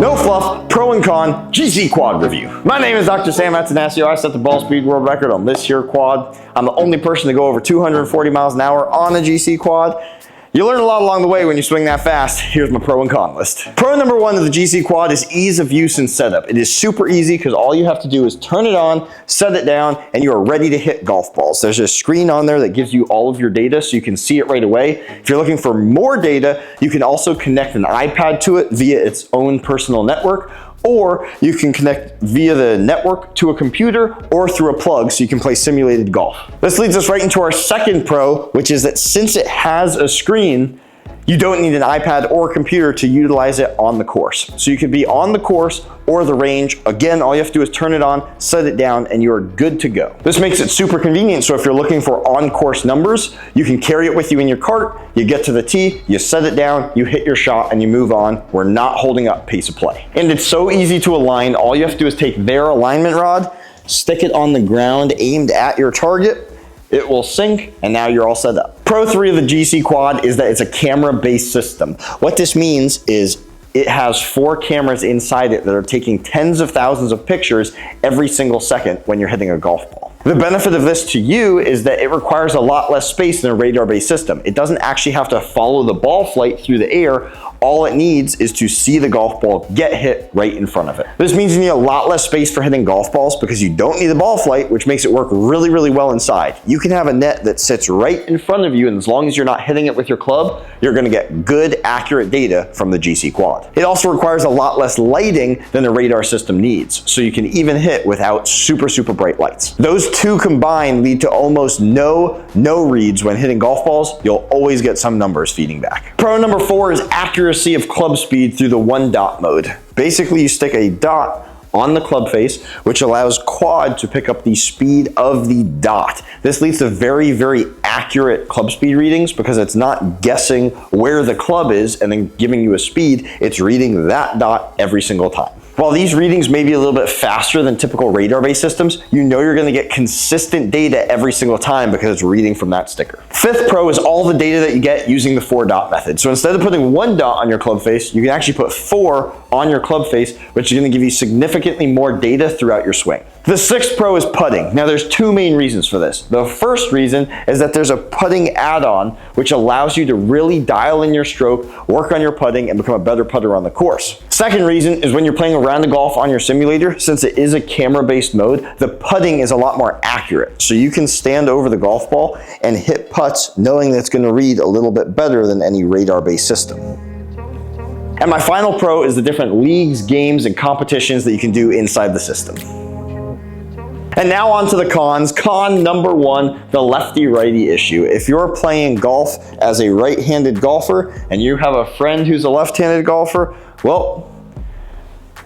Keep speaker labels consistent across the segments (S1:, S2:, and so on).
S1: No fluff, pro and con, GC Quad review. My name is Dr. Sam Atanasio. I set the ball speed world record on this here quad. I'm the only person to go over 240 miles an hour on a GC Quad. You learn a lot along the way when you swing that fast. Here's my pro and con list. Pro number one of the GC Quad is ease of use and setup. It is super easy because all you have to do is turn it on, set it down, and you are ready to hit golf balls. There's a screen on there that gives you all of your data so you can see it right away. If you're looking for more data, you can also connect an iPad to it via its own personal network, or you can connect via the network to a computer or through a plug so you can play simulated golf. This leads us right into our second pro, which is that since it has a screen, you don't need an iPad or a computer to utilize it on the course. So you could be on the course or the range. Again, all you have to do is turn it on, set it down, and you are good to go. This makes it super convenient, so if you're looking for on-course numbers, you can carry it with you in your cart, you get to the tee, you set it down, you hit your shot, and you move on. We're not holding up pace of play. And it's so easy to align. All you have to do is take their alignment rod, stick it on the ground aimed at your target, it will sync, and now you're all set up. Pro 3 of the GC Quad is that it's a camera-based system. What this means is it has 4 cameras inside it that are taking tens of thousands of pictures every single second when you're hitting a golf ball. The benefit of this to you is that it requires a lot less space than a radar-based system. It doesn't actually have to follow the ball flight through the air. All it needs is to see the golf ball get hit right in front of it. This means you need a lot less space for hitting golf balls because you don't need the ball flight, which makes it work really, really well inside. You can have a net that sits right in front of you, and as long as you're not hitting it with your club, you're gonna get good, accurate data from the GC Quad. It also requires a lot less lighting than the radar system needs, so you can even hit without super, super bright lights. Those two combined lead to almost no reads when hitting golf balls. You'll always get some numbers feeding back. Pro number 4 is accuracy of club speed through the 1-dot mode. Basically, you stick a dot on the club face, which allows Quad to pick up the speed of the dot. This leads to very, very accurate club speed readings because it's not guessing where the club is and then giving you a speed. It's reading that dot every single time. While these readings may be a little bit faster than typical radar-based systems, you know you're gonna get consistent data every single time because it's reading from that sticker. Fifth pro is all the data that you get using the 4-dot method. So instead of putting 1 dot on your club face, you can actually put 4 on your club face, which is gonna give you significantly more data throughout your swing. The sixth pro is putting. Now there's 2 main reasons for this. The first reason is that there's a putting add-on which allows you to really dial in your stroke, work on your putting, and become a better putter on the course. Second reason is when you're playing a round of golf on your simulator, since it is a camera-based mode, the putting is a lot more accurate. So you can stand over the golf ball and hit putts knowing that it's gonna read a little bit better than any radar-based system. And my final pro is the different leagues, games, and competitions that you can do inside the system. And now on to the cons. Con number 1, the lefty-righty issue. If you're playing golf as a right-handed golfer and you have a friend who's a left-handed golfer, well,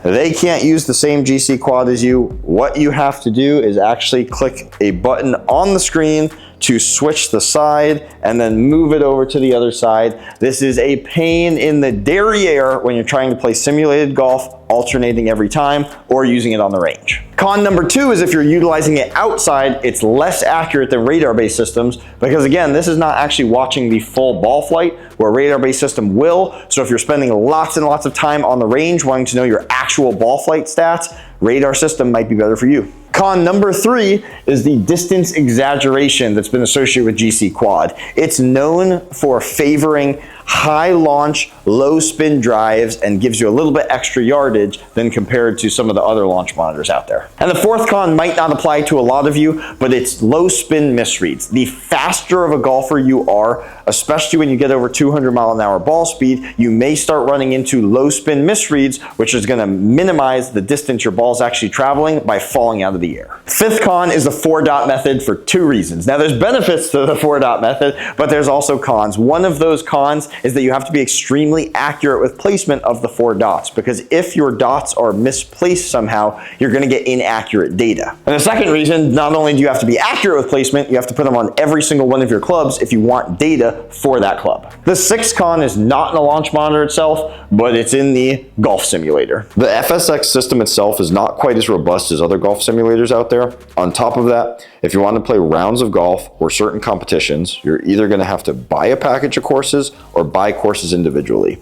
S1: they can't use the same GC Quad as you. What you have to do is actually click a button on the screen to switch the side and then move it over to the other side. This is a pain in the derriere when you're trying to play simulated golf, alternating every time, or using it on the range. Con number 2 is if you're utilizing it outside, it's less accurate than radar-based systems because again, this is not actually watching the full ball flight where a radar-based system will. So if you're spending lots and lots of time on the range wanting to know your actual ball flight stats, radar system might be better for you. Con number 3 is the distance exaggeration that's been associated with GC Quad. It's known for favoring high launch, low spin drives and gives you a little bit extra yardage than compared to some of the other launch monitors out there. And the fourth con might not apply to a lot of you, but it's low spin misreads. The faster of a golfer you are, especially when you get over 200-mile-an-hour ball speed, you may start running into low spin misreads, which is gonna minimize the distance your ball's actually traveling by falling out of the air. Fifth con is the 4-dot method for 2 reasons. Now there's benefits to the 4-dot method, but there's also cons. One of those cons is that you have to be extremely accurate with placement of the 4 dots, because if your dots are misplaced somehow, you're gonna get inaccurate data. And the second reason, not only do you have to be accurate with placement, you have to put them on every single one of your clubs if you want data for that club. The sixth con is not in the launch monitor itself, but it's in the golf simulator. The FSX system itself is not quite as robust as other golf simulators out there. On top of that, if you want to play rounds of golf or certain competitions, you're either going to have to buy a package of courses or buy courses individually.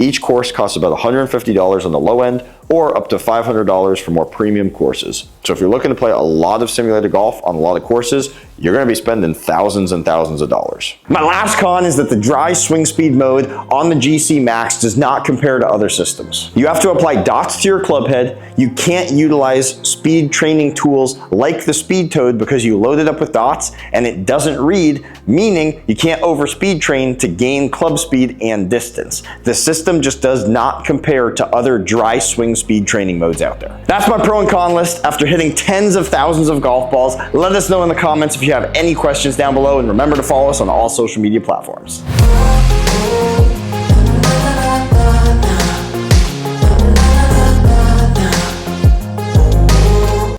S1: Each course costs about $150 on the low end, or up to $500 for more premium courses. So if you're looking to play a lot of simulated golf on a lot of courses, you're gonna be spending thousands and thousands of dollars. My last con is that the dry swing speed mode on the GC Max does not compare to other systems. You have to apply dots to your club head. You can't utilize speed training tools like the Speed Toad because you load it up with dots and it doesn't read, meaning you can't over speed train to gain club speed and distance. The system just does not compare to other dry swing speed training modes out there. That's my pro and con list. After hitting tens of thousands of golf balls, let us know in the comments if you have any questions down below, and remember to follow us on all social media platforms.